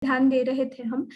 ध्यान दे रहे थे हम।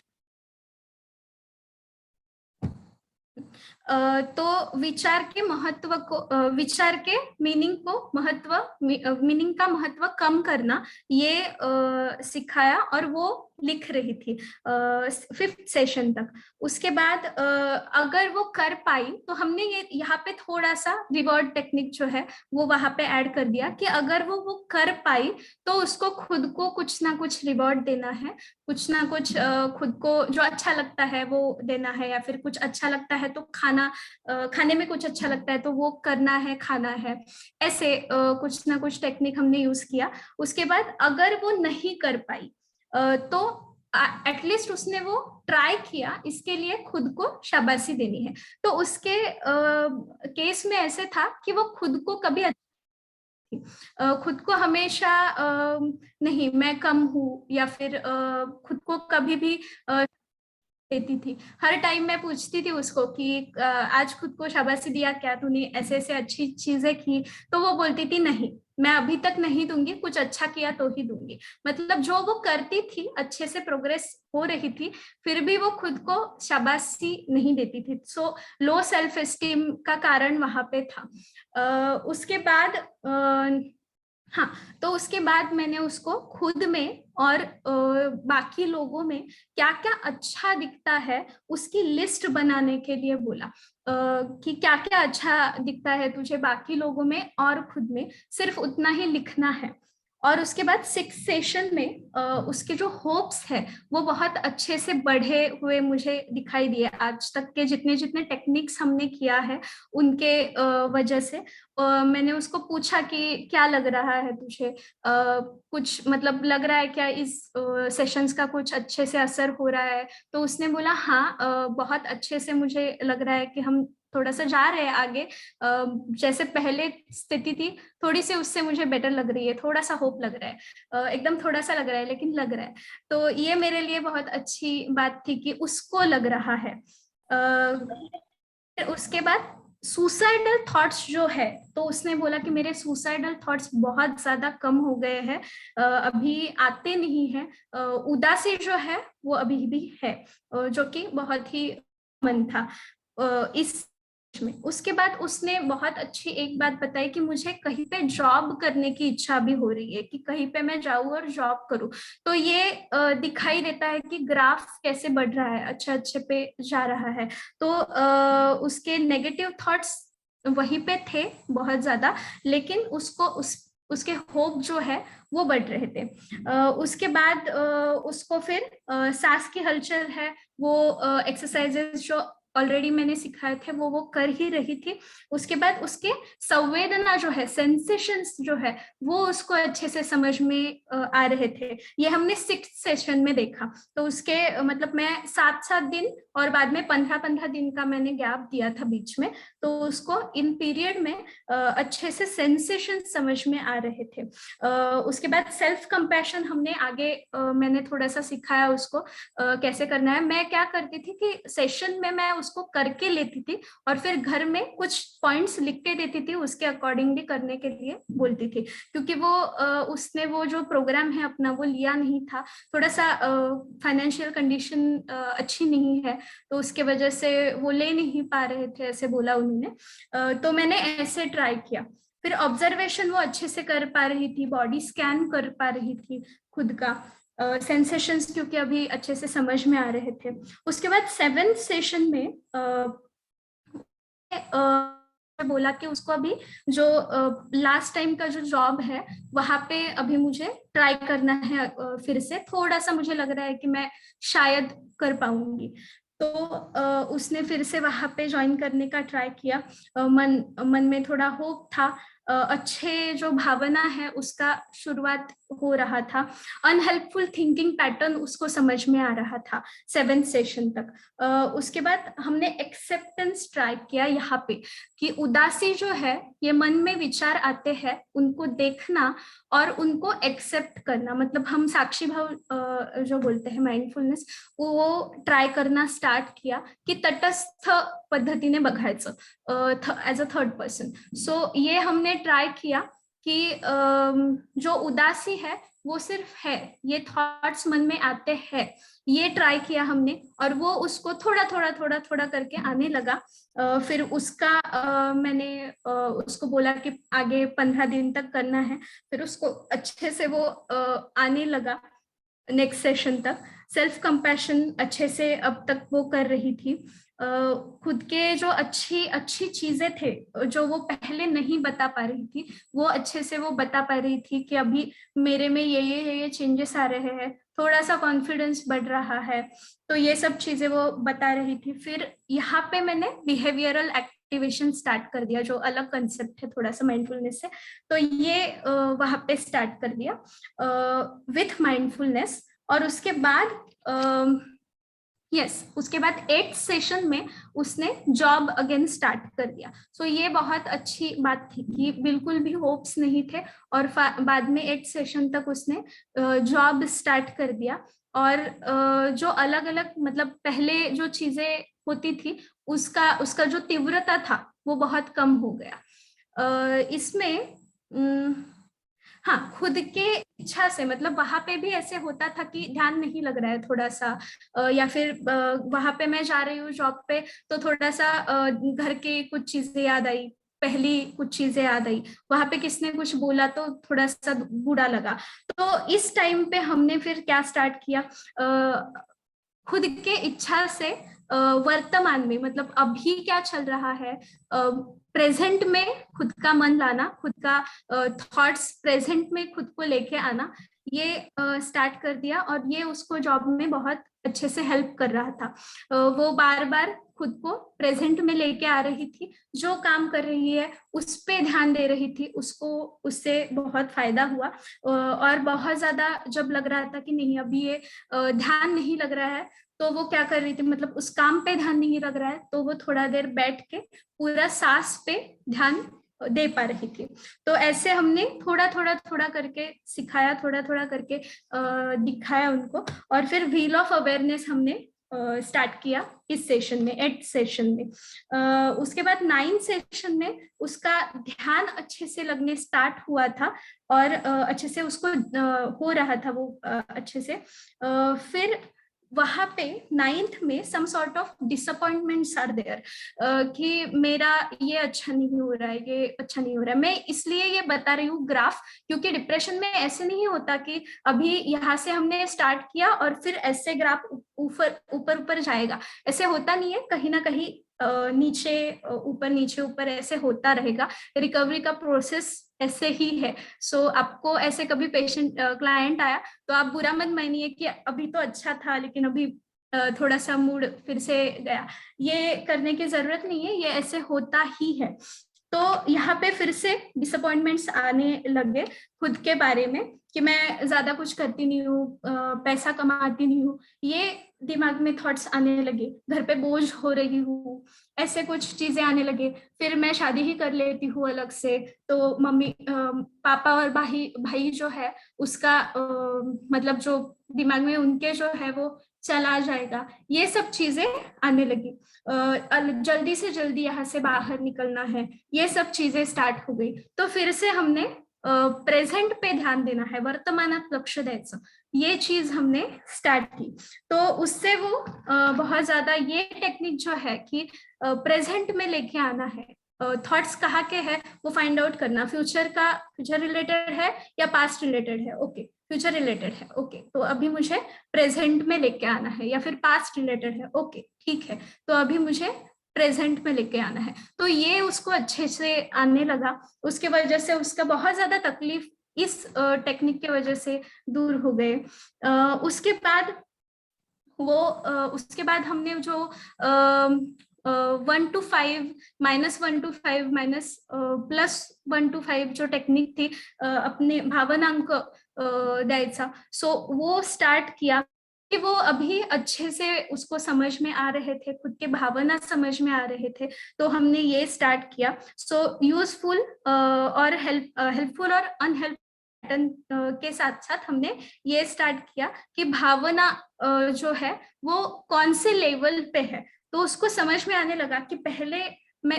तो विचार के महत्व को, विचार के मीनिंग को महत्व, मीनिंग का महत्व कम करना, ये सिखाया और वो लिख रही थी 5th सेशन तक। उसके बाद अगर वो कर पाई तो हमने ये यहाँ पे थोड़ा सा रिवॉर्ड टेक्निक जो है वो वहां पे ऐड कर दिया कि अगर वो कर पाई तो उसको खुद को कुछ ना कुछ रिवॉर्ड देना है, कुछ ना कुछ खुद को जो अच्छा लगता है वो देना है, या फिर कुछ अच्छा लगता है तो खाने में कुछ अच्छा लगता है तो वो करना है, खाना है। ऐसे कुछ ना कुछ टेक्निक हमने यूज किया। उसके बाद अगर वो नहीं कर पाई तो एटलीस्ट उसने वो ट्राई किया, इसके लिए खुद को शाबाशी देनी है। तो उसके केस में ऐसे था कि वो खुद को कभी खुद को हमेशा नहीं मैं कम हूँ, या फिर खुद को कभी भी देती थी। हर टाइम मैं पूछती थी उसको कि आज खुद को शाबाशी दिया क्या तूने, ऐसे ऐसे अच्छी चीजें की? तो वो बोलती थी नहीं, मैं अभी तक नहीं दूंगी, कुछ अच्छा किया तो ही दूंगी। मतलब जो वो करती थी अच्छे से प्रोग्रेस हो रही थी, फिर भी वो खुद को शाबाशी नहीं देती थी। सो लो सेल्फ एस्टीम का कारण वहां पे था। उसके बाद हाँ, तो उसके बाद मैंने उसको खुद में और बाकी लोगों में क्या क्या अच्छा दिखता है उसकी लिस्ट बनाने के लिए बोला। कि क्या क्या अच्छा दिखता है तुझे बाकी लोगों में और खुद में, सिर्फ उतना ही लिखना है। और उसके बाद 6th सेशन में उसके जो होप्स है वो बहुत अच्छे से बढ़े हुए मुझे दिखाई दिए। आज तक के जितने जितने टेक्निक्स हमने किया है उनके वजह से मैंने उसको पूछा कि क्या लग रहा है तुझे, कुछ मतलब लग रहा है क्या इस सेशंस का कुछ अच्छे से असर हो रहा है? तो उसने बोला हाँ, बहुत अच्छे से मुझे लग रहा है कि हम थोड़ा सा जा रहे हैं आगे, जैसे पहले स्थिति थी थोड़ी सी उससे मुझे बेटर लग रही है, थोड़ा सा होप लग रहा है, एकदम थोड़ा सा लग रहा है लेकिन लग रहा है। तो ये मेरे लिए बहुत अच्छी बात थी कि उसको लग रहा है। उसके बाद सुसाइडल थॉट्स जो है, तो उसने बोला कि मेरे सुसाइडल थॉट्स बहुत ज्यादा कम हो गए हैं, अभी आते नहीं हैं। उदासी जो है वो अभी भी है, जो कि बहुत ही मन था इस में। उसके बाद उसने बहुत अच्छी एक बात बताई कि मुझे कहीं पे जॉब करने की इच्छा भी हो रही है, कि कहीं पे मैं जाऊं और जॉब करूं। तो ये दिखाई देता है कि ग्राफ कैसे बढ़ रहा है, अच्छे अच्छे पे जा रहा है। तो उसके नेगेटिव थॉट्स वहीं पे थे बहुत ज्यादा, लेकिन उसको उसके होप जो है वो बढ़ रहे थे। उसके बाद उसको फिर सांस की हलचल है वो एक्सरसाइजेस जो ऑलरेडी मैंने सिखाए थे वो कर ही रही थी। उसके बाद उसके संवेदना जो है, सेंसेशंस जो है, वो उसको अच्छे से समझ में आ रहे थे। ये हमने 6th सेशन में देखा। तो उसके मतलब मैं 7-7 दिन और बाद में 15-15 दिन का मैंने गैप दिया था बीच में, तो उसको इन पीरियड में अच्छे से सेंसेशन समझ में आ रहे थे। उसके बाद सेल्फ कंपैशन हमने आगे मैंने थोड़ा सा सिखाया उसको कैसे करना है। मैं क्या करती थी कि सेशन में मैं उसको करके लेती थी और फिर घर में कुछ पॉइंट्स लिख के देती थी, उसके अकॉर्डिंगली करने के लिए बोलती थी। क्योंकि वो उसने वो जो प्रोग्राम है अपना वो लिया नहीं था, थोड़ा सा फाइनेंशियल कंडीशन अच्छी नहीं है, तो उसके वजह से वो ले नहीं पा रहे थे, ऐसे बोला उन्होंने। तो मैंने ऐसे ट्राई किया। फिर ऑब्जर्वेशन वो अच्छे से कर पा रही थी, बॉडी स्कैन कर पा रही थी खुद का, सेंसेशंस क्योंकि अभी अच्छे से समझ में आ रहे थे। उसके बाद 7th सेशन में बोला कि उसको अभी जो लास्ट टाइम का जो जॉब है वहां पे अभी मुझे ट्राई करना है, फिर से थोड़ा सा मुझे लग रहा है कि मैं शायद कर पाऊंगी। तो उसने फिर से वहां पे ज्वाइन करने का ट्राई किया। मन में थोड़ा होप था, अच्छे जो भावना है उसका शुरुआत हो रहा था। अनहेल्पफुल थिंकिंग पैटर्न उसको समझ में आ रहा था 7th सेशन तक। उसके बाद हमने एक्सेप्टेंस ट्राई किया यहाँ पे, कि उदासी जो है, ये मन में विचार आते हैं उनको देखना और उनको एक्सेप्ट करना। मतलब हम साक्षी भाव जो बोलते हैं माइंडफुलनेस, वो ट्राय करना स्टार्ट किया की तटस्थ पद्धतीने बघायचं एज अ थर्ड पर्सन। सो ये हमने ट्राय किया कि जो उदासी है वो सिर्फ है, ये थॉट्स मन में आते हैं, ये ट्राई किया हमने और वो उसको थोड़ा थोड़ा थोड़ा थोड़ा करके आने लगा। फिर उसका मैंने उसको बोला कि आगे 15 दिन तक करना है, फिर उसको अच्छे से वो आने लगा नेक्स्ट सेशन तक। सेल्फ कंपैशन अच्छे से अब तक वो कर रही थी। खुद के जो अच्छी अच्छी चीजें थे जो वो पहले नहीं बता पा रही थी, वो अच्छे से वो बता पा रही थी कि अभी मेरे में ये चेंजेस आ रहे हैं, थोड़ा सा कॉन्फिडेंस बढ़ रहा है, तो ये सब चीजें वो बता रही थी। फिर यहाँ पे मैंने बिहेवियरल एक्टिवेशन स्टार्ट कर दिया, जो अलग कंसेप्ट है थोड़ा सा माइंडफुलनेस से, तो ये वहां पे स्टार्ट कर दिया विथ माइंडफुलनेस। और उसके बाद उसके बाद 8th सेशन में उसने जॉब अगेन स्टार्ट कर दिया। सो ये बहुत अच्छी बात थी कि बिल्कुल भी होप्स नहीं थे और बाद में 8th सेशन तक उसने जॉब स्टार्ट कर दिया। और जो अलग अलग मतलब पहले जो चीजें होती थी उसका जो तीव्रता था वो बहुत कम हो गया। इसमें हाँ, खुद के इच्छा से, मतलब वहां पे भी ऐसे होता था कि ध्यान नहीं लग रहा है थोड़ा सा, या फिर वहां पे मैं जा रही हूँ जॉब पे तो थोड़ा सा घर की कुछ चीजें याद आई, पहली कुछ चीजें याद आई, वहां पे किसने कुछ बोला तो थोड़ा सा बुरा लगा। तो इस टाइम पे हमने फिर क्या स्टार्ट किया, खुद के इच्छा से वर्तमान में, मतलब अभी क्या चल रहा है, प्रेजेंट में खुद का मन लाना, खुद का थॉट्स प्रेजेंट में खुद को लेके आना, ये स्टार्ट कर दिया। और ये उसको जॉब में बहुत अच्छे से हेल्प कर रहा था। वो बार बार खुद को प्रेजेंट में लेके आ रही थी, जो काम कर रही है उस पे ध्यान दे रही थी, उसको उससे बहुत फायदा हुआ। और बहुत ज्यादा जब लग रहा था कि नहीं अभी ये ध्यान नहीं लग रहा है, तो वो क्या कर रही थी, मतलब उस काम पे ध्यान नहीं लग रहा है तो वो थोड़ा देर बैठ के पूरा सांस पे ध्यान दे पा रही थी। तो ऐसे हमने थोड़ा थोड़ा थोड़ा करके सिखाया, थोड़ा थोड़ा करके दिखाया उनको। और फिर व्हील ऑफ अवेयरनेस हमने स्टार्ट किया इस सेशन में, 8th सेशन में। उसके बाद 9th सेशन में उसका ध्यान अच्छे से लगने स्टार्ट हुआ था और अच्छे से उसको हो रहा था वो अच्छे से। फिर वहां पे 9th में some sort of disappointments are there, कि मेरा ये अच्छा नहीं हो रहा है, ये अच्छा नहीं हो रहा है। मैं इसलिए ये बता रही हूँ ग्राफ, क्योंकि डिप्रेशन में ऐसे नहीं होता कि अभी यहाँ से हमने स्टार्ट किया और फिर ऐसे ग्राफ ऊपर ऊपर ऊपर जाएगा, ऐसे होता नहीं है। कहीं ना कहीं नीचे ऊपर ऐसे होता रहेगा। रिकवरी का प्रोसेस ऐसे ही है। सो आपको ऐसे कभी पेशेंट क्लाइंट आया तो आप बुरा मत मानिए कि अभी तो अच्छा था लेकिन अभी थोड़ा सा मूड फिर से गया, ये करने की जरूरत नहीं है, ये ऐसे होता ही है। तो यहाँ पे फिर से डिसअपॉइंटमेंट्स आने लगे खुद के बारे में कि मैं ज्यादा कुछ करती नहीं हूँ, पैसा कमाती नहीं हूँ, ये दिमाग में थॉट्स आने लगे। घर पे बोझ हो रही हूँ, ऐसे कुछ चीजें आने लगे। फिर मैं शादी ही कर लेती हूँ अलग से, तो मम्मी पापा और भाई भाई जो है उसका मतलब जो दिमाग में उनके जो है वो चला जाएगा, ये सब चीजें आने लगी। जल्दी से जल्दी यहाँ से बाहर निकलना है, ये सब चीजें स्टार्ट हो गई। तो फिर से हमने प्रेजेंट पे ध्यान देना है, वर्तमानात लक्ष द्यायचं, ये चीज हमने स्टार्ट की। तो उससे वो बहुत ज्यादा ये टेक्निक जो है कि प्रेजेंट में लेके आना है, थॉट्स कहाँ के हैं वो फाइंड आउट करना, फ्यूचर रिलेटेड है या पास्ट रिलेटेड है, ओके फ्यूचर रिलेटेड है, ओके तो अभी मुझे प्रेजेंट में लेके आना है, या फिर पास्ट रिलेटेड है, ओके ठीक है तो अभी मुझे प्रेजेंट में लेके आना है। तो ये उसको अच्छे से आने लगा। उसके वजह से उसका बहुत ज्यादा तकलीफ इस टेक्निक के वजह से दूर हो गए। उसके बाद उसके बाद हमने जो 1 to 5 -1 to 5 माइनस +1 to 5 जो टेक्निक थी अपने भावनांक द्यायचा, सो वो स्टार्ट किया कि वो अभी अच्छे से उसको समझ में आ रहे थे, खुद के भावना समझ में आ रहे थे, तो हमने ये स्टार्ट किया। सो यूजफुल और हेल्पफुल और अनहेल्पफुल पैटर्न के साथ साथ हमने ये स्टार्ट किया कि भावना जो है वो कौन से लेवल पे है। तो उसको समझ में आने लगा कि पहले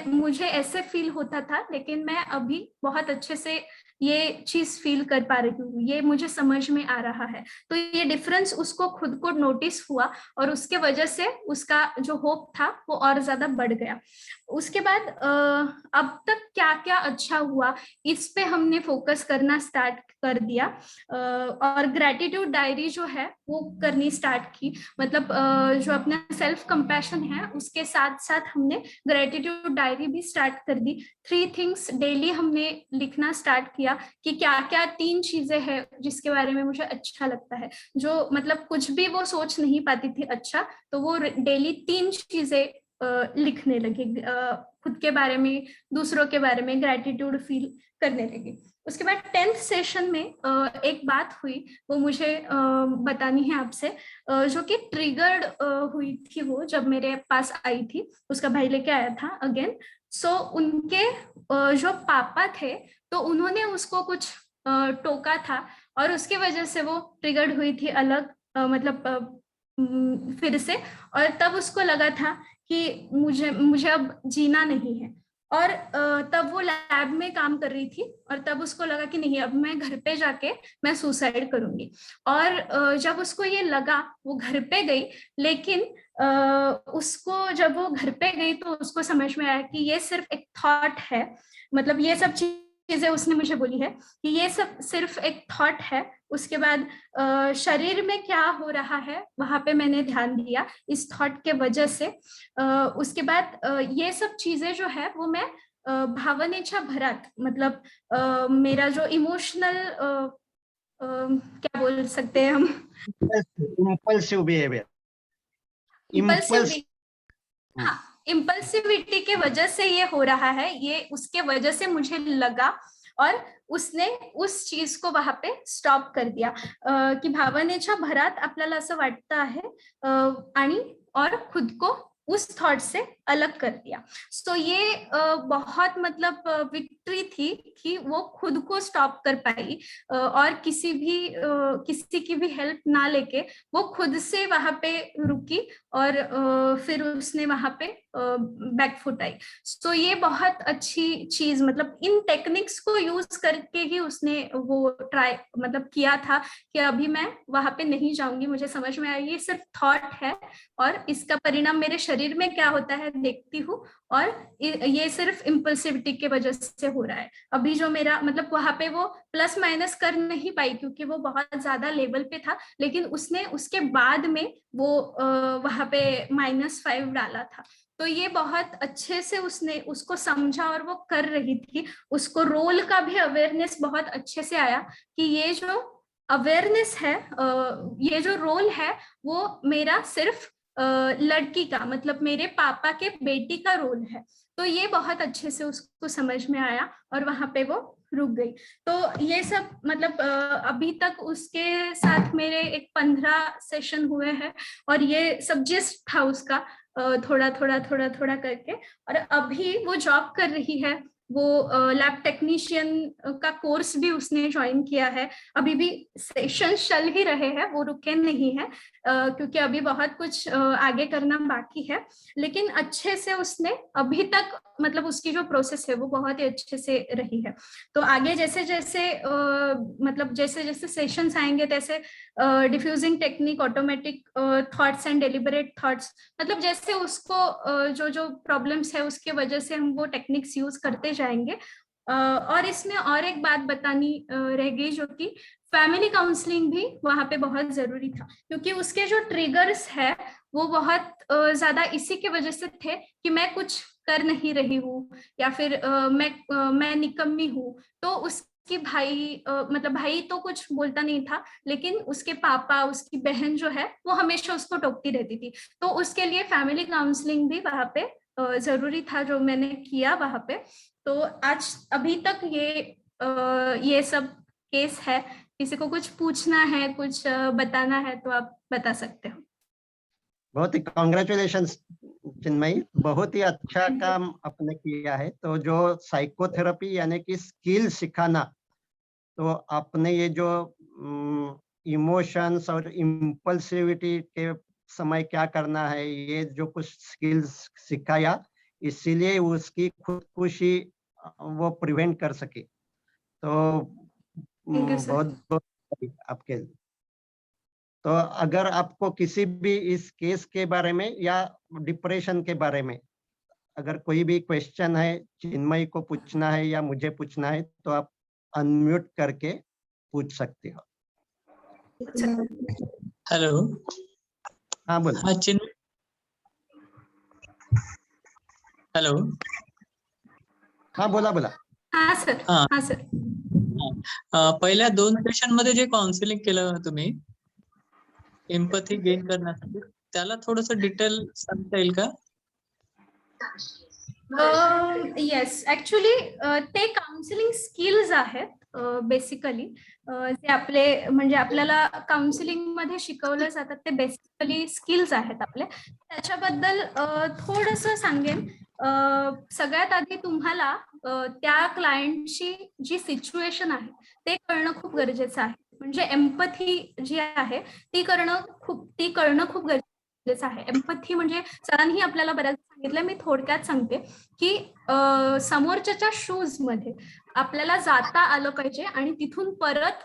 मुझे ऐसे फील होता था लेकिन मैं अभी बहुत अच्छे से ये चीज फील कर पा रही हूँ, ये मुझे समझ में आ रहा है। तो ये डिफरेंस उसको खुद को नोटिस हुआ और उसके वजह से उसका जो होप था वो और ज्यादा बढ़ गया। उसके बाद अब तक क्या क्या अच्छा हुआ इस पे हमने फोकस करना स्टार्ट कर दिया, और ग्रेटिट्यूड डायरी जो है वो करनी स्टार्ट की। मतलब जो अपना सेल्फ कंपैशन है उसके साथ साथ हमने ग्रेटिट्यूड डायरी भी स्टार्ट कर दी। 3 थिंग्स डेली हमने लिखना स्टार्ट किया कि क्या क्या 3 चीजें हैं जिसके बारे में मुझे अच्छा लगता है, जो मतलब कुछ भी वो सोच नहीं पाती थी अच्छा, तो वो डेली 3 चीजें लिखने लगी, खुद के बारे में, दूसरों के बारे में ग्रेटिट्यूड फील करने लगी। उसके बाद 10th सेशन में एक बात हुई, वो मुझे बतानी है आपसे, जो कि ट्रिगर्ड हुई थी वो जब मेरे पास आई थी, उसका भाई लेके आया था अगेन। सो उनके जो पापा थे तो उन्होंने उसको कुछ टोका था और उसकी वजह से वो ट्रिगर्ड हुई थी अलग, मतलब फिर से। और तब उसको लगा था कि मुझे मुझे अब जीना नहीं है। और तब वो लैब में काम कर रही थी और तब उसको लगा कि नहीं, अब मैं घर पे जाके मैं सुसाइड करूंगी। और जब उसको ये लगा वो घर पे गई, लेकिन उसको जब वो घर पे गई तो उसको समझ में आया कि ये सिर्फ एक थॉट है। मतलब ये सब चीजें उसने मुझे बोली है कि ये सब सिर्फ एक थॉट है। उसके बाद शरीर में क्या हो रहा है वहां पे मैंने ध्यान दिया इस थॉट के वजह से। उसके बाद ये सब चीजें जो है वो मैं भावनेच्या भरात, मतलब मेरा जो इमोशनल, क्या बोल सकते हैं हम, इम्पल्सिव बिहेवियर, इम्पल्सिव, इम्पल्स। हाँ, इम्पल्सिविटी के वजह से ये हो रहा है, ये उसके वजह से मुझे लगा। और उसने उस चीज को वहां पे स्टॉप कर दिया, की भावनेच्या भरात आपल्याला असं वाटतं आहे, आणि और खुद को उस थॉट से अलग कर दिया। सो ये बहुत मतलब विक्ट्री थी कि वो खुद को स्टॉप कर पाई, और किसी की भी हेल्प ना लेके वो खुद से वहां पे रुकी और फिर उसने वहां पे बैकफुट आई। सो ये बहुत अच्छी चीज, मतलब इन टेक्निक्स को यूज करके ही उसने वो ट्राई मतलब किया था कि अभी मैं वहां पे नहीं जाऊंगी, मुझे समझ में आया ये सिर्फ थॉट है और इसका परिणाम मेरे शरीर में क्या होता है देखती हूँ, और ये सिर्फ इम्पल्सिविटी के वजह से हो रहा है। अभी जो मेरा मतलब वहां पे वो प्लस माइनस कर नहीं पाई क्योंकि वो बहुत ज्यादा लेवल पे था, लेकिन उसने उसके बाद में वो वहां पे -5 डाला था। तो ये बहुत अच्छे से उसने उसको समझा और वो कर रही थी। उसको रोल का भी अवेयरनेस बहुत अच्छे से आया कि ये जो अवेयरनेस है, ये जो रोल है वो मेरा सिर्फ लड़की का, मतलब मेरे पापा के बेटी का रोल है। तो ये बहुत अच्छे से उसको समझ में आया और वहां पे वो रुक गई। तो ये सब मतलब अभी तक उसके साथ मेरे एक 15 सेशन हुए हैं और ये सब जिस्ट था उसका, थोड़ा थोड़ा थोड़ा थोड़ा करके। और अभी वो जॉब कर रही है, वो लैब टेक्नीशियन का कोर्स भी उसने ज्वाइन किया है। अभी भी सेशन चल ही रहे हैं, वो रुके नहीं है, क्योंकि अभी बहुत कुछ आगे करना बाकी है। लेकिन अच्छे से उसने अभी तक मतलब उसकी जो प्रोसेस है वो बहुत ही अच्छे से रही है। तो आगे जैसे जैसे मतलब जैसे जैसे सेशंस आएंगे तैसे defusing technique, automatic thoughts and deliberate thoughts, मतलब जैसे उसको जो जो प्रॉब्लम्स है उसके वजह से हम वो टेक्निक्स यूज करते जाएंगे। और इसमें और एक बात बतानी रह गई, जो कि फैमिली काउंसलिंग भी वहां पे बहुत जरूरी था, क्योंकि उसके जो ट्रिगर्स है वो बहुत ज्यादा इसी के वजह से थे कि मैं कुछ कर नहीं रही हूँ, या फिर मैं निकम्मी हूँ। तो उसकी भाई मतलब भाई तो कुछ बोलता नहीं था, लेकिन उसके पापा, उसकी बहन जो है वो हमेशा उसको टोकती रहती थी। तो उसके लिए फैमिली काउंसलिंग भी वहां पे जरूरी था, जो मैंने किया वहां पे। तो आज अभी तक ये सब केस है। किसी को कुछ पूछना है, कुछ बताना है तो आप बता सकते हो। बहुत ही कॉन्ग्रेचुलेशन चिन्मयी, बहुत ही अच्छा थैंक यू। काम आपने किया है। तो जो साइकोथेरेपी यानी कि स्किल सिखाना, तो आपने ये जो इमोशंस और इम्पल्सिविटी के समय क्या करना है, ये जो कुछ स्किल्स सिखाया, इसीलिए उसकी खुदकुशी वो प्रिवेंट कर सके। तो थैंक यू सर। बहुत बहुत आपके। तो अगर आपको किसी भी इस केस के बारे में या डिप्रेशन के बारे में अगर कोई भी क्वेश्चन है, चिन्मयी को पूछना है या मुझे पूछना है, तो आप अनम्यूट करके पूछ सकते हो। हेलो। हाँ बोलो। हाँ चिन्मय। हेलो। हाँ बोला बोला। हाँ सर। हाँ. हाँ सर. पहिल्या 2 सेशन मध्ये जे काउन्सिलिंग केलं तुम्ही एम्पॅथी गेन करण्यासाठी, त्याला थोडंसं डिटेल सांगता येईल का? येस, ऍक्च्युली ते काउन्सिलिंग स्किल्स आहेत बेसिकली, जे आपले म्हणजे आपल्याला काउन्सिलिंग मध्ये शिकवलं जातात ते बेसिकली स्किल्स आहेत आपले. त्याच्याबद्दल थोडंसं सांगेन. सगळ्यात आधी तुम्हाला त्या क्लायंटची जी सिच्युएशन आहे ते कळणं खूप गरजेचं आहे. म्हणजे एम्पॅथी जी आहे ती कळणं खूप गरजेचं आहे. एम्पॅथी म्हणजे सरांनी आपल्याला बऱ्याच सांगितलं, मी थोडक्यात सांगते की समोरच्याच्या शूज मध्ये आपल्याला जाता आलं पाहिजे आणि तिथून परत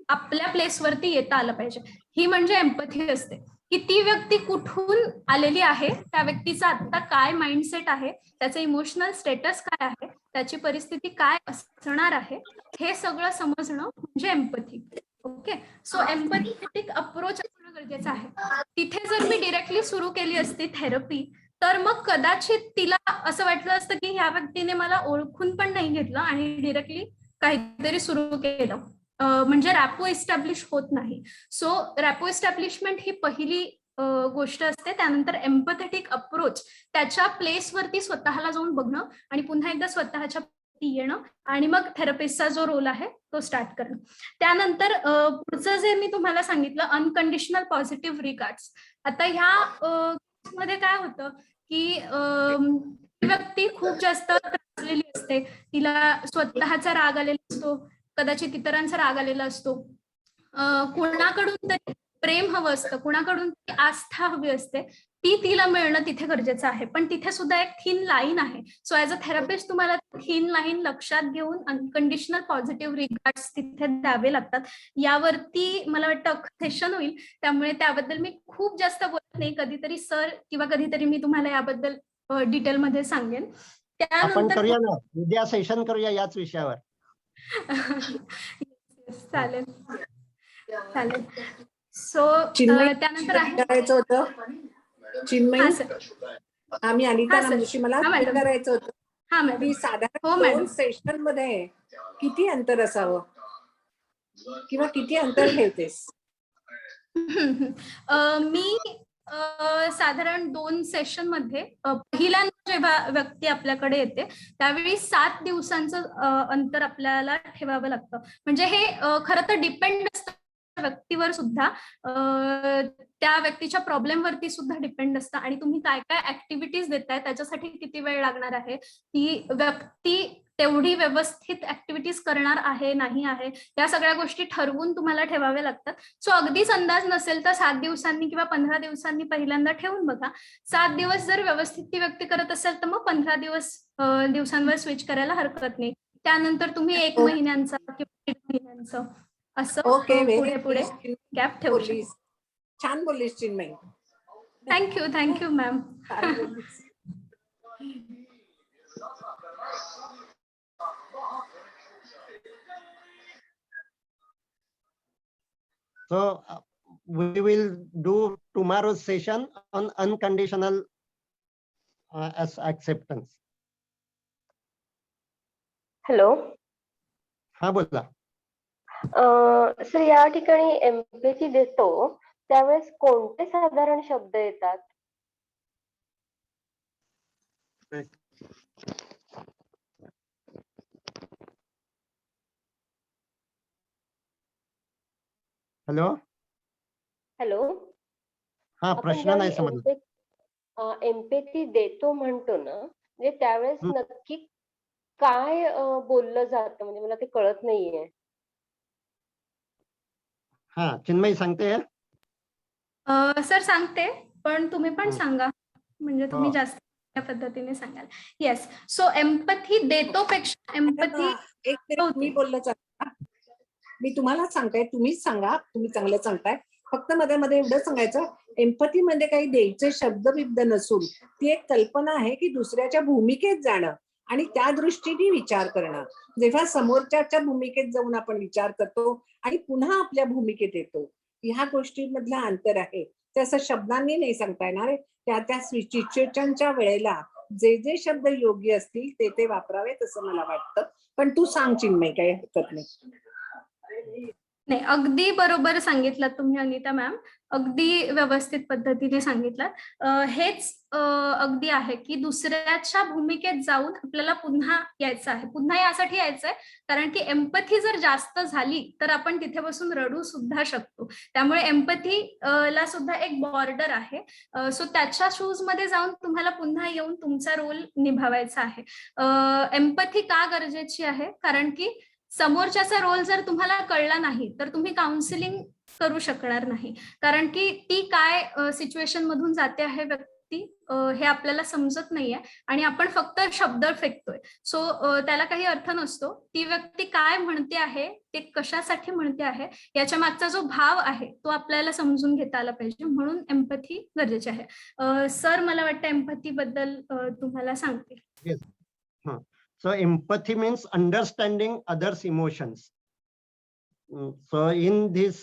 आपल्या प्लेसवरती येता आलं पाहिजे. ही म्हणजे एम्पॅथी असते की ती व्यक्ती कुठून आलेली आहे, त्या व्यक्तीचा आता काय माइंडसेट आहे, त्याचं इमोशनल स्टेटस काय आहे, त्याची परिस्थिती काय असणार आहे, हे सगळं समजणं म्हणजे एम्पॅथी. ओके, सो एम्पॅथेटिक अप्रोच असणं गरजेचं आहे. तिथे जर मी डिरेक्टली सुरू केली असती थेरपी, तर मग कदाचित तिला असं वाटलं असतं की ह्या व्यक्तीने मला ओळखून पण नाही घेतलं आणि डिरेक्टली काहीतरी सुरू केलं, म्हणजे रॅपो इस्टॅब्लिश होत नाही. सो रॅपो इस्टॅब्लिशमेंट ही पहिली गोष्ट असते. त्यानंतर एम्पॅथेटिक अप्रोच, त्याच्या प्लेसवरती स्वतःला जाऊन बघणं आणि पुन्हा एकदा स्वतःच्या येणं आणि मग थेरपिस्टचा जो रोल आहे तो स्टार्ट करणं. त्यानंतर पुढचं जे मी तुम्हाला सांगितलं अनकंडिशनल पॉझिटिव्ह रिगार्ड्स. आता ह्या मध्ये काय होतं की व्यक्ती खूप जास्त त्रासलेली असते, तिला स्वतःचा राग आलेला असतो, कदाचित इतरांचा राग आलेला असतो, कुणाकडून तरी प्रेम हवं असतं, कुणाकडून तरी आस्था हवी असते, ती तिला मिळणं तिथे गरजेचं आहे. पण तिथे सुद्धा एक थिन लाईन आहे. सो ऍज अ थेरपिस्ट तुम्हाला थिन लाईन लक्षात घेऊन अनकंडिशनल पॉझिटिव्ह रिगार्ड्स तिथे द्यावे लागतात. यावरती मला वाटतं सेशन होईल, त्यामुळे त्याबद्दल मी खूप जास्त बोलत नाही. कधीतरी सर किंवा कधीतरी मी तुम्हाला याबद्दल डिटेलमध्ये सांगेन. आपण करूया ना, उद्या सेशन करूया याच विषयावर. चालेल चालेल. सो त्यानंतर करायचं होतं चिन्मयी. आम्ही अनिता नामजोशी, मला करायचं होतं हा मॅडम. की साधारण हो मॅडम. 2 सेशन मध्ये किती अंतर असावं किंवा किती अंतर ठेवतेस? मी साधारण 2 सेशन मध्ये पहिल्यांदा जेव्हा व्यक्ती आपल्याकडे येते त्यावेळी 7 दिवसांचं अंतर आपल्याला ठेवावं लागतं. म्हणजे हे खरं तर डिपेंड असतं व्यक्तीवर सुद्धा, त्या व्यक्तीच्या प्रॉब्लेम वरती सुद्धा डिपेंड असतं आणि तुम्ही काय काय ऍक्टिव्हिटीज देताय त्याच्यासाठी किती वेळ लागणार आहे, ती व्यक्ती तेवढी व्यवस्थित ऍक्टिव्हिटीज करणार आहे नाही आहे, या सगळ्या गोष्टी ठरवून तुम्हाला ठेवाव्या लागतात. सो अगदीच अंदाज नसेल तर 7 दिवसांनी किंवा 15 दिवसांनी पहिल्यांदा ठेवून बघा. 7 दिवस जर व्यवस्थित ती व्यक्ती करत असेल तर मग 15 दिवसांवर स्विच करायला हरकत नाही. त्यानंतर तुम्ही 1 महिन्यांचा किंवा 1.5 महिन्यांचं असं पुढे पुढे गॅप ठेवू शकता. छान बोललीस Chinmayi. Thank you ma'am. So we will do tomorrow's session on unconditional acceptance. Hello. हा बोला. सर या ठिकाणी एम्पॅथी देतो त्यावेळेस कोणते साधारण शब्द येतात? हॅलो. हॅलो. हा प्रश्न नाही समजला. एम्पॅथी देतो म्हणतो ना, म्हणजे त्यावेळेस नक्की काय बोललं जातं, म्हणजे मला ते कळत नाहीये. हा चिन्मयी सांगते. सर सांगते, पण तुम्ही पण सांगा, म्हणजे तुम्ही जास्त त्या पद्धतीने सांगाल. येस. सो एम्पॅथी देतो पेक्षा एम्पॅथी एक मिनिट मी बोललं चालतं. मी तुम्हाला सांगते, तुम्हीच सांगा, तुम्ही चांगलं सांगताय. फक्त मध्ये मध्ये एवढं सांगायचं, एम्पॅथी म्हणजे काही द्यायचे शब्द बिब्द नसून ती एक कल्पना आहे की दुसऱ्याच्या भूमिकेत जाणं आणि त्या दृष्टीने विचार करणं. जेव्हा समोरच्याच्या भूमिकेत जाऊन आपण विचार करतो आणि पुन्हा आपल्या भूमिकेत येतो, ह्या गोष्टींमधलं अंतर आहे. ते असं शब्दांनी नाही सांगता येणार आहे. त्या त्या सिच्युएशनच्या वेळेला जे जे शब्द योग्य असतील ते ते वापरावेत असं मला वाटतं. पण तू सांग चिन्मय, काही हरकत नाही. नाही, अगदी बरोबर सांगितलं तुम्ही अनिता मॅम, अगदी व्यवस्थित पद्धतीने सांगितलं. हेच अगदी आहे की दुसऱ्याच्या भूमिकेत जाऊन आपल्याला पुन्हा यायचं आहे. पुन्हा यासाठी यायचं आहे कारण की एम्पॅथी जर जास्त झाली तर आपण तिथे बसून रडू सुद्धा शकतो. त्यामुळे एम्पॅथी ला सुद्धा एक बॉर्डर आहे. सो त्याच्या शूज मध्ये जाऊन तुम्हाला पुन्हा येऊन तुमचा रोल निभावायचा आहे. एम्पॅथी का गरजेची आहे? कारण की समोरच्याचा रोल जर तुम्हाला कळला नाही तर तुम्ही काउन्सिलिंग करू शकणार नाही. कारण की ती काय सिच्युएशन मधून जाते आहे व्यक्ती हे आपल्याला समजत नाहीये आणि आपण फक्त शब्द फेकतोय. सो त्याला काही अर्थ नसतो. ती व्यक्ती काय म्हणते आहे, ते कशासाठी म्हणते आहे, याच्या मागचा जो भाव आहे तो आपल्याला समजून घेता आला पाहिजे. म्हणून एम्पॅथी गरजेची आहे. सर, मला वाटतं एम्पॅथी बद्दल तुम्हाला सांगते. So empathy means understanding others' emotions. So in this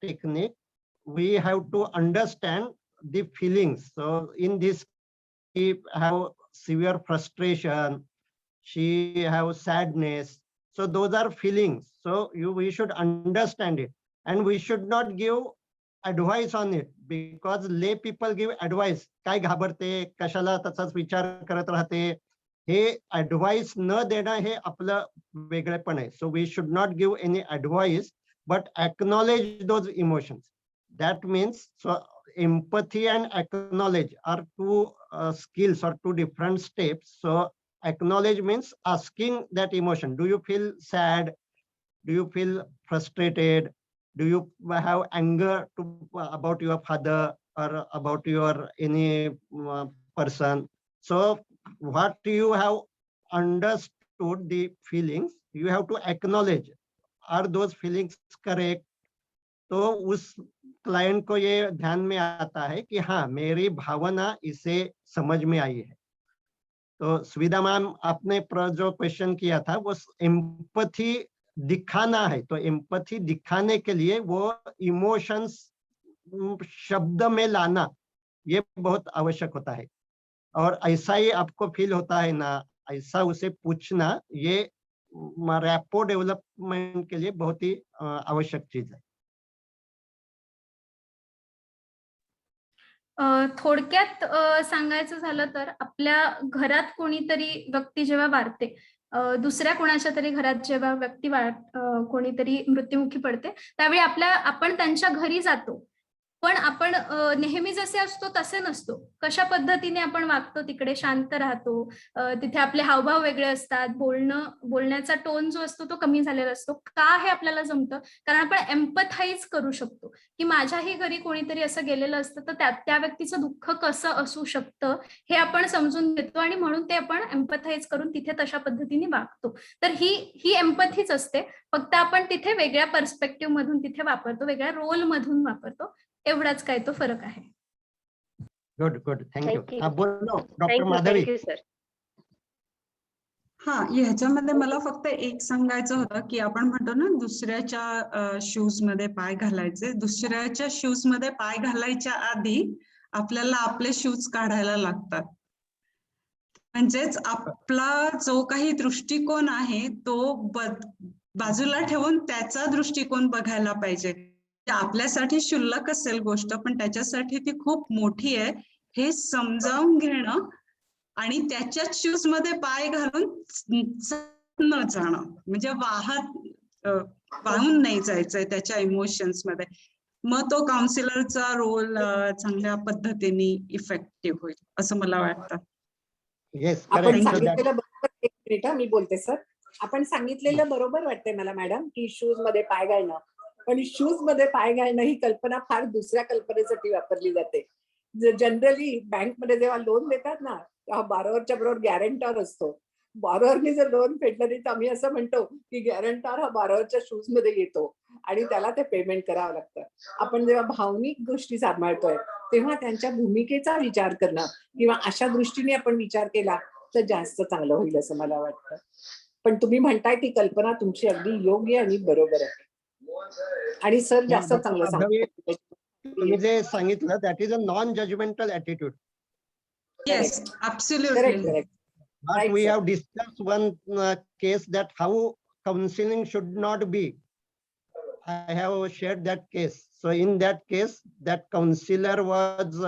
technique, we have to understand the feelings. So in this, she have severe frustration, she have sadness. So those are feelings. So we should understand it, and we should not give advice on it, because lay people give advice. काय घाबरते, कशाला तसाच विचार करत राहते, हे advice न देणं हे आपलं वेगळेपण आहे. So we should not give any advice, but acknowledge those emotions. That means empathy and acknowledge are two skills or two different steps. So acknowledge means asking that emotion. Do you feel sad? Do you feel frustrated? Do you have anger about your father or about your any person? So what you have understood the feelings, you have to acknowledge, are those feelings correct? तो उस client को ये ध्यान में आता है कि हाँ, मेरी भावना इसे समझ में आई है. तो सुविधा मैम, आपने जो क्वेश्चन किया था वो एम्पैथी दिखाना है. तो एम्पैथी दिखाने के लिए वो इमोशंस शब्द में लाना ये बहुत आवश्यक होता है. और ऐसा ही आपको फील होता है ना, ऐसा उसे पूछना, ये रैपो डेवलपमेंट के लिए बहुत ही आवश्यक चीज है. थोडक्यात सांगायचं झालं तर आपल्या घरात कोणीतरी व्यक्ती जेव्हा वारते, दुसऱ्या कोणाच्या तरी घरात जेव्हा व्यक्ती कोणीतरी मृत्युमुखी पडते, त्यावेळी आपण त्यांच्या घरी जातो. पण आपण नेहमी जसे असतो तसे नसतो. कशा पद्धतीने आपण वागतो, तिकडे शांत राहतो, तिथे आपले हावभाव वेगळे असतात, बोलण्याचा टोन जो असतो तो कमी झालेला असतो. का हे आपल्याला जमतं? कारण आपण एम्पथाइज करू शकतो की माझ्याही घरी कोणीतरी असं गेलेलं असतं तर त्या व्यक्तीचं दुःख कसं असू शकतं हे आपण समजून घेतो आणि म्हणून ते आपण एम्पथाइज करून तिथे तशा पद्धतीने वागतो. तर ही एम्पथीच असते, फक्त आपण तिथे वेगळ्या पर्स्पेक्टिव्ह मधून तिथे वापरतो, वेगळ्या रोल मधून वापरतो. एवढाच काय तो फरक आहे. Good good, thank you. Thank you. हा, बोलो डॉक्टर माधवी. Thank you sir. हा, ह्याच्यामध्ये मला फक्त एक सांगायचं होतं की आपण म्हणतो ना दुसऱ्याच्या शूज मध्ये पाय घालायचे. दुसऱ्याच्या शूज मध्ये पाय घालायच्या आधी आपल्याला आपले शूज काढायला लागतात. म्हणजेच आपला जो काही दृष्टिकोन आहे तो बाजूला ठेवून त्याचा दृष्टिकोन बघायला पाहिजे. आपल्यासाठी क्षुल्लक असेल गोष्ट, पण त्याच्यासाठी ती खूप मोठी आहे हे समजावून घेणं आणि त्याच्याच शूज मध्ये पाय घालून न जाणं, म्हणजे वाहून नाही जायचंय त्याच्या इमोशन्स मध्ये. मग तो काउन्सिलरचा रोल चांगल्या पद्धतीने इफेक्टिव्ह होईल असं मला वाटतं. येस, आपण सांगितलेलं बरोबर. एक मिनिट, मी बोलते सर. आपण सांगितलेलं बरोबर वाटतंय मला मॅडम की शूज मध्ये पाय घालणं, पण शूज मध्ये पाय घालणं ही कल्पना फार दुसऱ्या कल्पनेसाठी वापरली जाते. जनरली बँकमध्ये जेव्हा लोन देतात ना तेव्हा बरोबरच्या बरोबर गॅरेंटर असतो. बॉरोवरनी जर लोन फेडलं नाही तर आम्ही असं म्हणतो की गॅरंटर हा बॉरोवरच्या शूज मध्ये येतो आणि त्याला ते पेमेंट करावं लागतं. आपण जेव्हा भावनिक गोष्टी सांभाळतोय तेव्हा त्यांच्या भूमिकेचा विचार करणं किंवा अशा दृष्टीने आपण विचार केला तर जास्त चांगलं होईल असं मला वाटतं. पण तुम्ही म्हणताय ती कल्पना तुमची अगदी योग्य आणि बरोबर आहे आणि सर जास्त चांगलं माधवी, तुम्ही सांगतात. जे सांगितलं that is a non judgmental attitude. Yes, correct absolutely. Correct. But Right, we sir. have discussed one case that how counseling should not be. I have shared that case. So in that case, that counselor was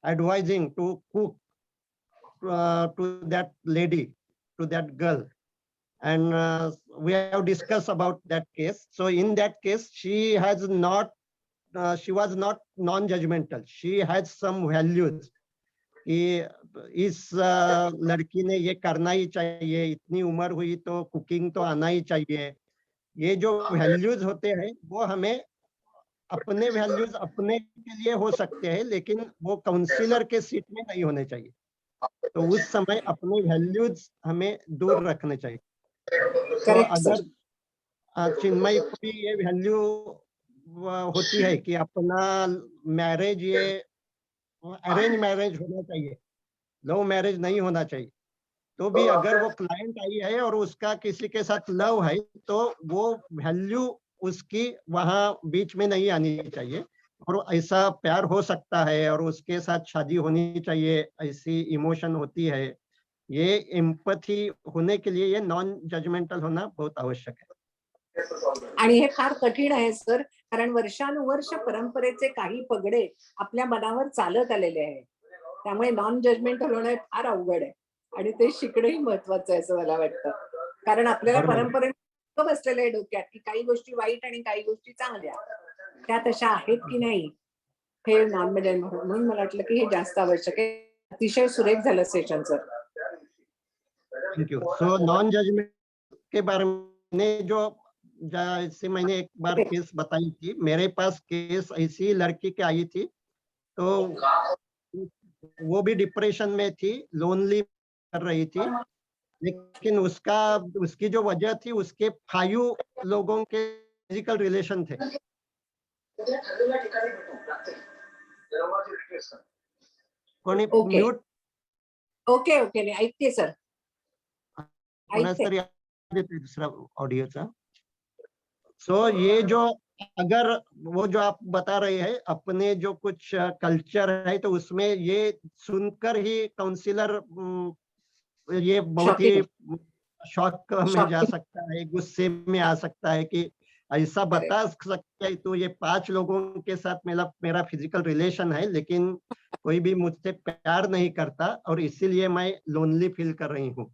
advising to cook to that lady, to that girl. And we have discussed about that case. So in that case, she was not non-judgmental. She has some values. कि इस लड़की ने ये करना ही चाहिए, इतनी उम्र हुई तो कुकिंग तो आना ही चाहिए. ये जो वैल्यूज होते हैं वो हमें अपने वैल्यूज अपने के लिए हो सकते हैं, लेकिन वो काउंसिलर के सीट में नहीं होने चाहिए. तो उस समय अपने वैल्यूज हमें दूर रखने चाहिए. तो करेक्ट सर. अगर चिन्मय को भी ये वैल्यू होती है कि अपना मैरिज ये अरेंज मैरिज होना चाहिए, लव मैरिज नहीं होना चाहिए, तो भी अगर वो क्लाइंट आई है और उसका किसी के साथ लव है तो वो वैल्यू उसकी वहां बीच में नहीं आनी चाहिए. और ऐसा प्यार हो सकता है और उसके साथ शादी होनी चाहिए, ऐसी इमोशन होती है. ये एम्पथी होने के लिए ये नॉन जजमेंटल होना बहुत आवश्यक है. आणि हे फार कठीण आहे सर, कारण वर्षानुवर्ष परंपरेचे काही पगडे आपल्या मनावर चालत आलेले आहे. त्यामुळे नॉन जजमेंटल होणं हे फार अवघड आहे आणि ते शिकणंही महत्वाचं आहे असं मला वाटतं. कारण आपल्याला बरोबर. परंपरेने बसलेलं आहे डोक्यात की काही गोष्टी वाईट आणि काही गोष्टी चांगल्या, त्या तशा आहेत की नाही हे नॉन म्हणून मला वाटलं की हे जास्त आवश्यक आहे. अतिशय सुरेख झालं session sir. Thank you. So non judgment के बारे में जो जैसे मैंने एक बार केस बताई थी, मेरे पास केस ऐसी लड़की की आई थी, तो वो भी डिप्रेशन में थी, लोनली कर रही थी, लेकिन उसकी जो वजह थी उसके 5 लोगों के फिजिकल रिलेशन थे. कोणी ओके. म्यूट ओके ओके नाही ऐकते सर. कोणाच तरी देते दूसरा ऑडियोचा. सो ये जो अगर वो जो आप बता रहे हैं अपने जो कुछ कल्चर है तो उसमें ये सुनकर ही काउंसिलर ये बहुत ही शॉक में जा सकता है, गुस्से में आ सकता है कि ऐसा बता सकता है तो ये 5 लोगों के साथ मेरा फिजिकल रिलेशन है, लेकिन कोई भी मुझसे प्यार नहीं करता और इसीलिए मैं लोनली फील कर रही हूँ.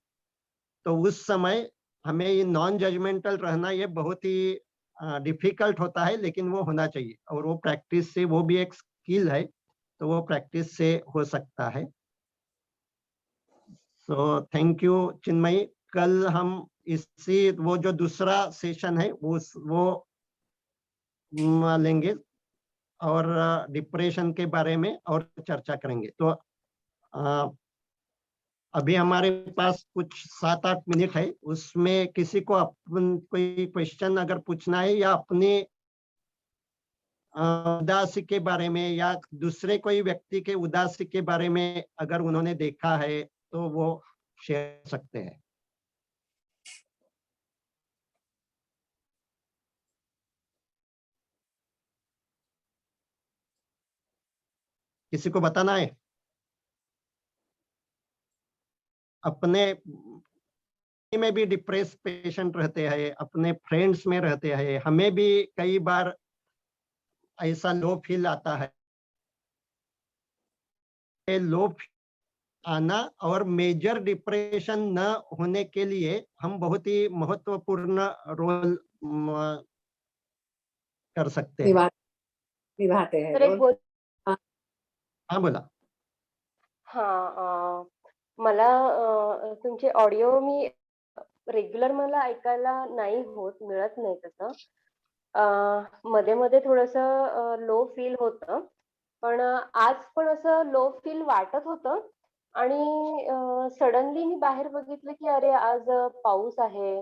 तो उस समय हमें ये नॉन जजमेंटल रहना ये बहुत ही डिफिकल्ट होता है, लेकिन वो होना चाहिए और वो प्रैक्टिस से, वो भी एक स्किल है, तो वो प्रैक्टिस से हो सकता है. So thank you Chinmayi. कल हम इसी वो जो दूसरा सेशन है वो लेंगे और डिप्रेशन के बारे में और चर्चा करेंगे. तो अभी हमारे पास कुछ 7-8 मिनट है, उसमें किसी को कोई क्वेश्चन अगर पूछना है या अपने उदासी के बारे में या दूसरे कोई व्यक्ति के उदासी के बारे में अगर उन्होंने देखा है तो वो शेयर कर सकते हैं. किसी को बताना है अपने में भी डिप्रेस पेशेंट रहते हैं, अपने फ्रेंड्स में रहते हैं, हमें भी कई बार ऐसा लो फील आता है. लो आना और मेजर डिप्रेशन न होने के लिए हम बहुत ही महत्वपूर्ण रोल कर सकते हैं. निभाते हैं. तर एक गोष्ट हाँ बोला. हा मला तुमचे ऑडिओ मी रेग्युलर मला ऐकायला नाही होत, मिळत नाही तसं. मध्ये मध्ये थोडस लो फील होतं, पण आज पण असं लो फील वाटत होतं, आणि सडनली मी बाहेर बघितलं की अरे आज पाऊस आहे.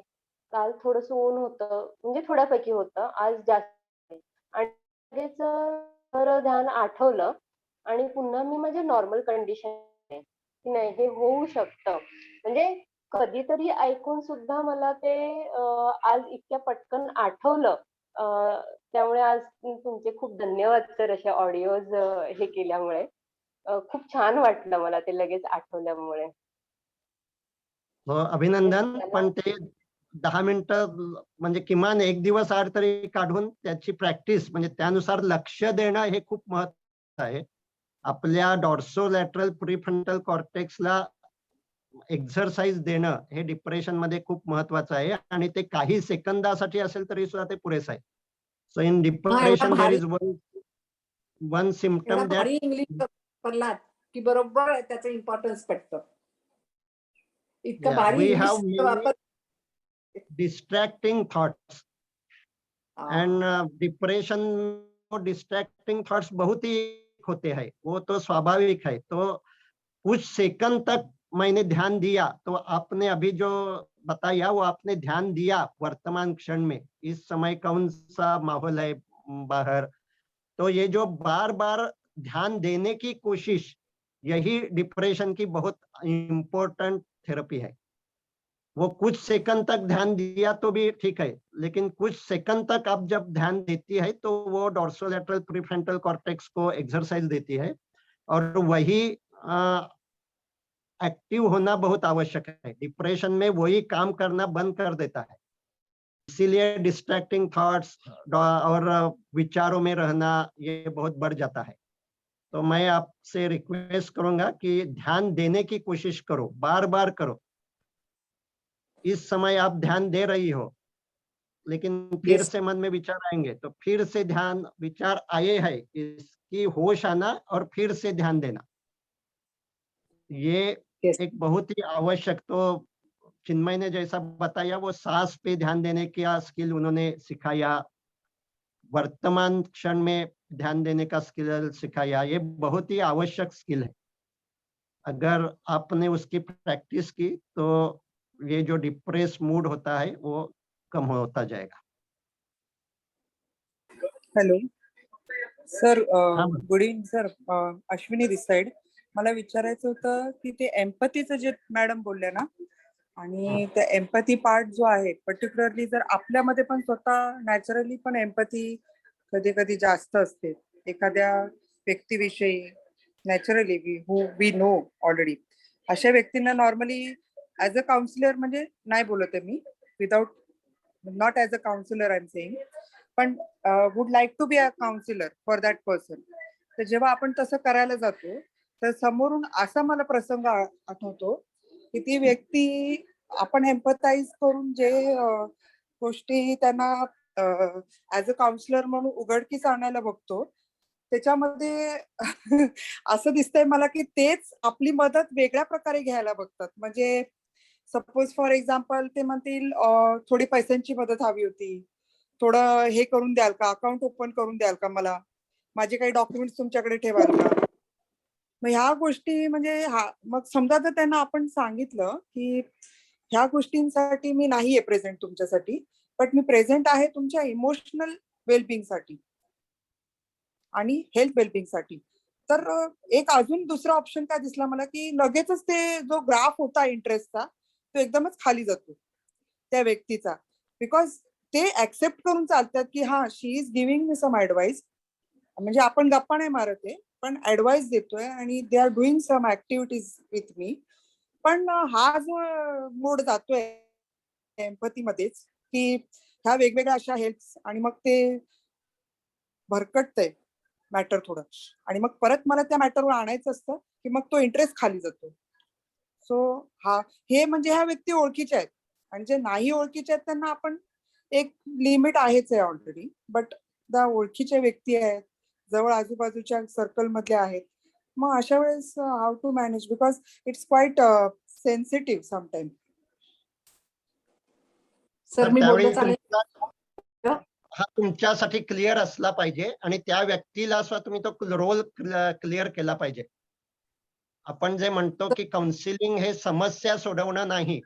काल थोडंसं ऊन होतं, म्हणजे थोड्यापैकी होतं. आज जास्त आहे. आणि लगेच खरं ध्यान आठवलं आणि पुन्हा मी माझ्या नॉर्मल कंडिशन आहे, की नाही हे होऊ शकतं. म्हणजे कधीतरी ऐकून सुद्धा मला ते आज इतक्या पटकन आठवलं. अ, त्यामुळे आज तुमचे खूप धन्यवाद सर अशा ऑडिओज हे केल्यामुळे. खूप छान वाटलं मला ते लगेच आठवल्यामुळे. हो, अभिनंदन. त्याला पण ते 10 मिनिटं म्हणजे किमान एक दिवस आड तरी काढून त्याची प्रॅक्टिस म्हणजे त्यानुसार लक्ष देणं हे खूप महत्त्वाचं आहे. आपल्या डॉर्सोलॅटरल प्रीफ्रंटल कॉर्टेक्सला एक्सरसाइज देणं हे डिप्रेशन मध्ये खूप महत्त्वाचं आहे आणि ते काही सेकंदासाठी असेल तरी सुद्धा ते पुरेसं आहे. सो इन हा, एवढा डिप्रेशन देयर भारी इज वन एवढा सिम्पटम दॅट भारी इंग्लिश प्रल्हाद की बरोबर त्याचं इम्पॉर्टन्स पटतं. इतकं भारी वी इंग्लिश हॅव मेनी वापर. डिस्ट्रॅक्टिंग थॉट्स हा. एंड डिप्रेशन डिस्ट्रैक्टिंग थॉट्स बहुत ही होते हैं, वो तो स्वाभाविक है। तो कुछ सेकंड तक मैंने ध्यान दिया, तो आपने अभी जो बताया वो आपने ध्यान दिया वर्तमान क्षण में, इस समय कौन सा माहौल है बाहर, तो ये जो बार बार ध्यान देने की कोशिश, यही डिप्रेशन की बहुत इम्पोर्टेंट थेरेपी है। वो कुछ सेकंड तक ध्यान दिया तो भी ठीक है, लेकिन कुछ सेकंड तक आप जब ध्यान देती है तो वो डॉर्सोलैटरल प्रीफ्रंटल कॉर्टेक्स को एक्सरसाइज देती है और वही एक्टिव होना बहुत आवश्यक है। डिप्रेशन में वही काम करना बंद कर देता है, इसीलिए डिस्ट्रैक्टिंग थॉट्स और विचारों में रहना ये बहुत बढ़ जाता है। तो मैं आपसे रिक्वेस्ट करूंगा कि ध्यान देने की कोशिश करो, बार बार करो। इस समय आप ध्यान दे रही हो, लेकिन फिर Yes. से मन में विचार आएंगे, तो फिर से ध्यान विचार आए है, इसकी होश आना और फिर से ध्यान देना, ये Yes. एक बहुत ही आवश्यक। तो चिन्मय ने जैसा बताया वो सांस पे ध्यान देने का स्किल उन्होंने सिखाया, वर्तमान क्षण में ध्यान देने का स्किल सिखाया, ये बहुत ही आवश्यक स्किल है। अगर आपने उसकी प्रैक्टिस की तो ये जो डिप्रेस मूड होता है वो कम होता जाएगा। हॅलो सर, हाँ good evening sir. Ashwini this side. मला विचारायचं होतं की ते एम्पथीचं जे मॅडम बोलले ना, आणि त्या एम्पथी पार्ट जो आहे पर्टिक्युलरली जर आपल्यामध्ये पण स्वतः नॅचरली पण एम्पथी कधी कधी जास्त असते एखाद्या व्यक्तीविषयी, नॅचरली वी नो ऑलरेडी, अशा व्यक्तींना नॉर्मली ऍज अ काउन्सिलर म्हणजे नाही बोलत आहे मी, without, not as a counsellor I am saying, पण would like to be a counsellor for that person. तर जेव्हा आपण तसं करायला जातो तर समोरून असा मला प्रसंग आठवतो की ती व्यक्ती आपण एम्पथाइज करून जे गोष्टी त्यांना ऍज अ काउन्सिलर म्हणून उघडकीस आणायला बघतो, त्याच्यामध्ये असं दिसतंय मला की तेच आपली मदत वेगळ्या प्रकारे घ्यायला बघतात. म्हणजे सपोज फॉर एक्झाम्पल ते म्हणतील थोडी पैशांची मदत हवी होती, थोडं हे करून द्याल का, अकाउंट ओपन करून द्याल का, मला माझे काही डॉक्युमेंट्स तुमच्याकडे ठेवाल का. मग ह्या गोष्टी म्हणजे मग समजा जर त्यांना आपण सांगितलं की ह्या गोष्टींसाठी मी नाहीये प्रेझेंट तुमच्यासाठी, बट मी प्रेझेंट आहे तुमच्या इमोशनल वेलबिंग साठी आणि हेल्थ वेलबिंग साठी, तर एक अजून दुसरा ऑप्शन काय दिसला मला की लगेचच ते जो ग्राफ होता इंटरेस्टचा तो एकदमच खाली जातो त्या व्यक्तीचा, बिकॉज ते ऍक्सेप्ट करून चालतात की हा she is giving me some advice, म्हणजे आपण गप्पा नाही मारत आहे पण ऍडवाइस देतोय आणि they are doing some activities with me. पण हा जो मोड जातोय एम्पथी मध्येच की ह्या वेगवेगळ्या अशा हेल्थ, आणि मग ते भरकटतंय मॅटर थोडं, आणि मग परत मला त्या मॅटरवर आणायचं असतं की मग तो इंटरेस्ट खाली जातो. सो हे म्हणजे ह्या व्यक्ती ओळखीच्या आहेत, आणि जे नाही ओळखीचे आहेत त्यांना आपण एक लिमिट आहेच आहे ऑलरेडी, बट द ओळखीच्या व्यक्ती आहेत, जवळ आजूबाजूच्या सर्कल मधले आहेत, मग अशा वेळेस how to manage, because it's quite sensitive sometime. Sir मी त्यावेळी बोललं चालेल? हा तुमच्यासाठी क्लिअर असला पाहिजे आणि त्या व्यक्तीला सुद्धा तुम्ही तो रोल क्लिअर केला पाहिजे. आपण जे म्हणतो की काउन्सिलिंग हे समस्या सोडवणं नाही.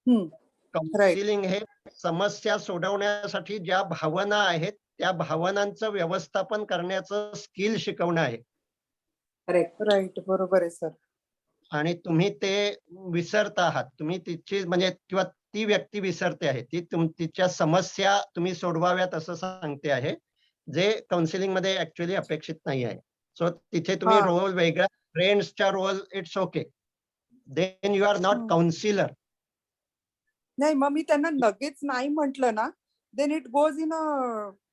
हम्म. काउन्सिलिंग हे समस्या सोडवण्यासाठी ज्या भावना आहेत त्या भावनांचं व्यवस्थापन करण्याचं स्किल शिकवणं आहे. करेक्ट. राईट, बरोबर आहे सर. आणि तुम्ही ते विसरत आहात. तुम्ही तिची म्हणजे किंवा ती व्यक्ती विसरते आहे. ती तिच्या समस्या तुम्ही सोडवाव्यात असं सांगते आहे, जे काउन्सिलिंग मध्ये ऍक्च्युअली अपेक्षित नाही आहे. सो तिथे तुम्ही हा. रोल वेगळा, फ्रेंड्सचा role it's okay. Then you are not counsellor. नाही, मग मी त्यांना लगेच नाही म्हटलं ना, देन इट गोज इन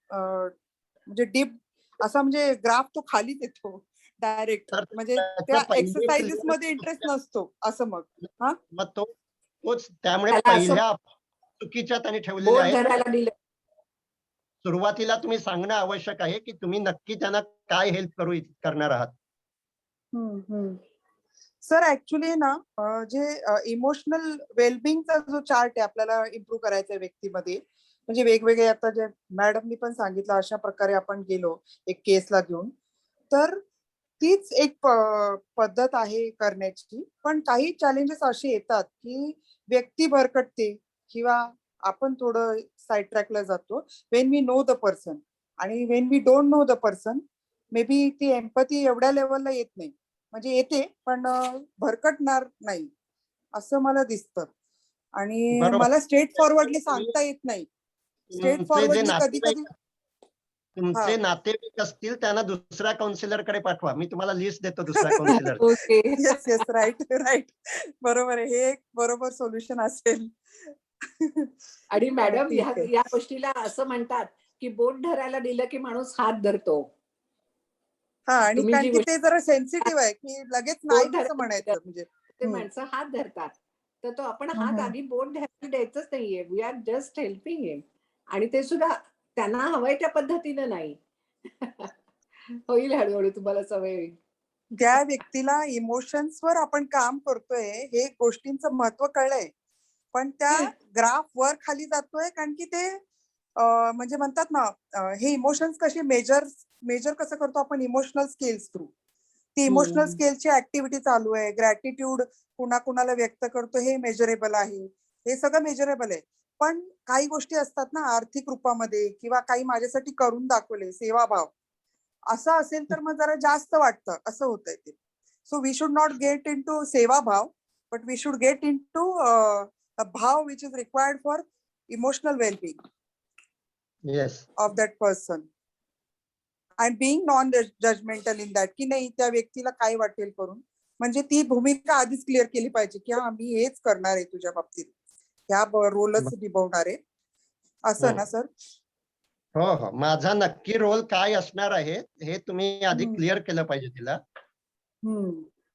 म्हणजे डीप असा म्हणजे ग्राफ तो खालीच येतो डायरेक्ट. तर म्हणजे त्याचं त्या पहिले एक्सरसाइजेस clear मध्ये इंटरेस्ट नसतो असं मग. हा, मग तोच त्यामुळे त्याला असं पहिल्या चुकीच्या त्यांनी ठेवलेल्या बोट आहेत. धरायला दिलं. सुरुवातीला तुम्ही सांगणं आवश्यक आहे की तुम्ही नक्की त्यांना काय हेल्प करणार आहात. सर ऍक्च्युली ना जे इमोशनल वेलबिंगचा जो चार्ट आहे आपल्याला इम्प्रूव्ह करायचा आहे व्यक्तीमध्ये, म्हणजे वेगवेगळे आता जे मॅडमनी पण सांगितलं अशा प्रकारे आपण गेलो एक केसला घेऊन, तर तीच एक पद्धत आहे करण्याची. पण काही चॅलेंजेस असे येतात की व्यक्ती भरकटते किंवा आपण थोडं साईड ट्रॅकला जातो when we know the person, आणि when we don't know the person may be ती एम्पॅथी एवढ्या लेवलला येत नाही. म्हणजे येते पण भरकटणार नाही असं मला दिसतं. आणि बरोबर. मला स्ट्रेट फॉरवर्डली सांगता येत नाही. स्ट्रेट तुमचे जे फॉरवर्डली कधी कधी तुमचे नातेवाईक असतील त्यांना दुसऱ्या काउन्सिलर कडे पाठवा. मी तुम्हाला लिस्ट देतो दुसऱ्या counsellor. Okay. Yes yes, right right, बरोबर आहे. हे एक बरोबर सोल्युशन असेल. आणि मॅडम ठीक आहे. या गोष्टीला असं म्हणतात की बोट धरायला दिलं की माणूस हात धरतो. हा, आणि तुम्ही कारण जी की ते जरा सेन्सिटिव्ह आहे की लगेच नाही बोट कसं धरायला म्हणायचं म्हणजे. ते माणसं हात धरतात. तर तो आपण हात आधी बोट धरायला द्यायचंच नाहीये. We are just helping him. आणि ते सुद्धा त्यांना हवंय त्या पद्धतीनं नाही. होईल हळूहळू तुम्हाला सवय होईल. त्या व्यक्तीला इमोशन्सवर आपण काम करतोय हे गोष्टींचं महत्व कळलंय, पण त्या ग्राफ वर खाली जातोय कारण की ते म्हणजे म्हणतात ना हे इमोशन्स कशी मेजर कसं करतो आपण इमोशनल स्किल्स थ्रू. ती इमोशनल स्किलची ऍक्टिव्हिटी चालू आहे. ग्रॅटिट्यूड कुणाला व्यक्त करतो हे मेजरेबल आहे, हे सगळं मेजरेबल आहे. पण काही गोष्टी असतात ना आर्थिक रूपामध्ये किंवा काही माझ्यासाठी करून दाखवले सेवाभाव असं असेल तर मग जरा जास्त वाटतं असं होतंय ते. So we should not get into सेवाभाव, but we should get into भाव which is required for emotional wellbeing yes. Of that person and being non judgemental in that, की नाही त्या व्यक्तीला काय वाटेल करून. म्हणजे ती भूमिका आधीच क्लिअर केली पाहिजे की हा मी हेच करणार आहे तुझ्या बाबतीत, ह्या रोलच निभवणार आहे असं ना सर. हो हो, माझा नक्की रोल काय असणार आहे हे तुम्ही आधी क्लिअर केलं पाहिजे तिला.